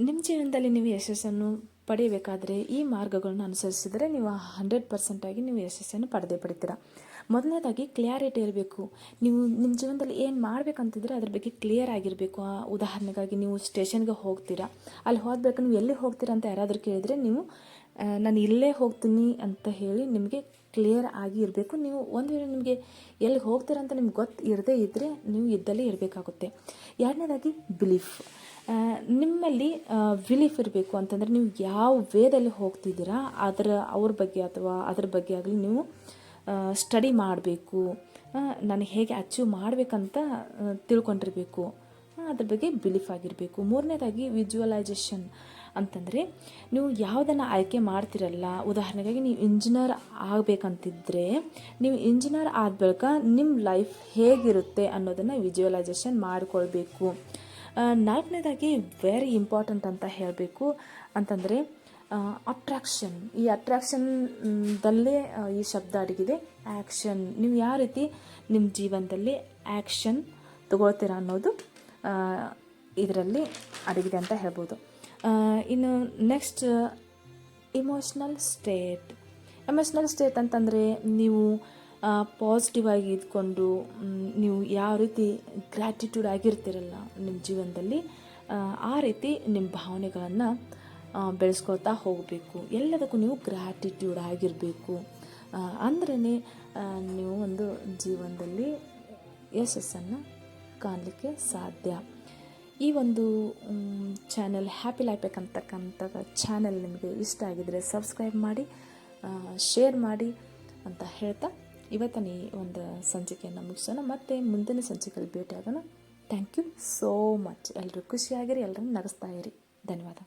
ನಿಮ್ಮ ಜೀವನದಲ್ಲಿ ನೀವು ಯಶಸ್ಸನ್ನು ಪಡೆಯಬೇಕಾದ್ರೆ ಈ ಮಾರ್ಗಗಳನ್ನು ಅನುಸರಿಸಿದರೆ ನೀವು 100% ಆಗಿ ನೀವು ಯಶಸ್ಸನ್ನು ಪಡೆದೇ. ಮೊದಲನೇದಾಗಿ ಕ್ಲಿಯಾರಿಟಿ ಇರಬೇಕು. ನೀವು ನಿಮ್ಮ ಜೀವನದಲ್ಲಿ ಏನು ಮಾಡಬೇಕಂತಿದ್ರೆ ಅದ್ರ ಬಗ್ಗೆ ಕ್ಲಿಯರ್ ಆಗಿರಬೇಕು. ಉದಾಹರಣೆಗಾಗಿ ನೀವು ಸ್ಟೇಷನ್ಗೆ ಹೋಗ್ತೀರಾ, ಅಲ್ಲಿ ಹೋಗಬೇಕು, ನೀವು ಎಲ್ಲಿ ಹೋಗ್ತೀರಾ ಅಂತ ಯಾರಾದರೂ ಕೇಳಿದರೆ ನೀವು ನಾನು ಇಲ್ಲೇ ಹೋಗ್ತೀನಿ ಅಂತ ಹೇಳಿ ನಿಮಗೆ ಕ್ಲಿಯರ್ ಆಗಿ ಇರಬೇಕು. ನೀವು ಒಂದು ವೇಳೆ ನಿಮಗೆ ಎಲ್ಲಿ ಹೋಗ್ತೀರಾ ಅಂತ ನಿಮ್ಗೆ ಇರದೇ ಇದ್ದರೆ ನೀವು ಇದ್ದಲ್ಲೇ ಇರಬೇಕಾಗುತ್ತೆ. ಎರಡನೇದಾಗಿ ಬಿಲೀಫ್. ನಿಮ್ಮಲ್ಲಿ ಬಿಲೀಫ್ ಇರಬೇಕು ಅಂತಂದರೆ ನೀವು ಯಾವ ವೇದಲ್ಲಿ ಹೋಗ್ತಿದ್ದೀರಾ ಅವ್ರ ಬಗ್ಗೆ ಅಥವಾ ಅದ್ರ ಬಗ್ಗೆ ಆಗಲಿ ನೀವು ಸ್ಟಡಿ ಮಾಡಬೇಕು. ನಾನು ಹೇಗೆ ಅಚೀವ್ ಮಾಡಬೇಕಂತ ತಿಳ್ಕೊಂಡಿರಬೇಕು. ಅದ್ರ ಬಗ್ಗೆ ಬಿಲೀಫ್ ಆಗಿರಬೇಕು. ಮೂರನೇದಾಗಿ ವಿಜುವಲೈಜೇಷನ್ ಅಂತಂದರೆ ನೀವು ಯಾವುದನ್ನು ಆಯ್ಕೆ ಮಾಡ್ತಿರಲ್ಲ, ಉದಾಹರಣೆಗಾಗಿ ನೀವು ಇಂಜಿನಿಯರ್ ಆಗಬೇಕಂತಿದ್ರೆ ನೀವು ಇಂಜಿನಿಯರ್ ಆದ ಬಳಿಕ ನಿಮ್ಮ ಲೈಫ್ ಹೇಗಿರುತ್ತೆ ಅನ್ನೋದನ್ನು ವಿಜುವಲೈಜೇಷನ್ ಮಾಡಿಕೊಳ್ಬೇಕು. ನಾಲ್ಕನೇದಾಗಿ ವೆರಿ ಇಂಪಾರ್ಟೆಂಟ್ ಅಂತ ಹೇಳಬೇಕು ಅಂತಂದರೆ ಅಟ್ರಾಕ್ಷನ್. ಈ ಅಟ್ರಾಕ್ಷನ್ದಲ್ಲೇ ಈ ಶಬ್ದ ಅಡಗಿದೆ, ಆ್ಯಕ್ಷನ್. ನೀವು ಯಾವ ರೀತಿ ನಿಮ್ಮ ಜೀವನದಲ್ಲಿ ಆ್ಯಕ್ಷನ್ ತಗೊಳ್ತೀರಾ ಅನ್ನೋದು ಇದರಲ್ಲಿ ಅಡಗಿದೆ ಅಂತ ಹೇಳ್ಬೋದು. ಇನ್ನು ನೆಕ್ಸ್ಟ್ ಇಮೋಷ್ನಲ್ ಸ್ಟೇಟ್ ಅಂತಂದರೆ ನೀವು ಪಾಸಿಟಿವ್ ಆಗಿ ಇದ್ಕೊಂಡು ನೀವು ಯಾವ ರೀತಿ ಗ್ರ್ಯಾಟಿಟ್ಯೂಡ್ ಆಗಿರ್ತೀರಲ್ಲ ನಿಮ್ಮ ಜೀವನದಲ್ಲಿ, ಆ ರೀತಿ ನಿಮ್ಮ ಭಾವನೆಗಳನ್ನು ಬೆಳೆಸ್ಕೊಳ್ತಾ ಹೋಗಬೇಕು. ಎಲ್ಲದಕ್ಕೂ ನೀವು ಗ್ರ್ಯಾಟಿಟ್ಯೂಡ್ ಆಗಿರಬೇಕು. ಅಂದ್ರೇ ನೀವು ಒಂದು ಜೀವನದಲ್ಲಿ ಯಶಸ್ಸನ್ನು ಕಾಣಲಿಕ್ಕೆ ಸಾಧ್ಯ. ಈ ಒಂದು ಚಾನೆಲ್ ಹ್ಯಾಪಿ ಲೈಫ್ ಅಂತಕ್ಕಂಥ ಚಾನೆಲ್ ನಿಮಗೆ ಇಷ್ಟ ಆಗಿದರೆ ಸಬ್ಸ್ಕ್ರೈಬ್ ಮಾಡಿ, ಶೇರ್ ಮಾಡಿ ಅಂತ ಹೇಳ್ತಾ ಇವತ್ತಿನ ಈ ಒಂದು ಸಂಚಿಕೆಯನ್ನು ಮುಗಿಸೋಣ. ಮತ್ತೆ ಮುಂದಿನ ಸಂಚಿಕೆಯಲ್ಲಿ ಭೇಟಿಯಾಗೋಣ. Thank you so much. ಎಲ್ಲರೂ ಖುಷಿಯಾಗಿರಿ, ಎಲ್ಲರೂ ನಗಿಸ್ತಾ ಇರಿ. ಧನ್ಯವಾದ.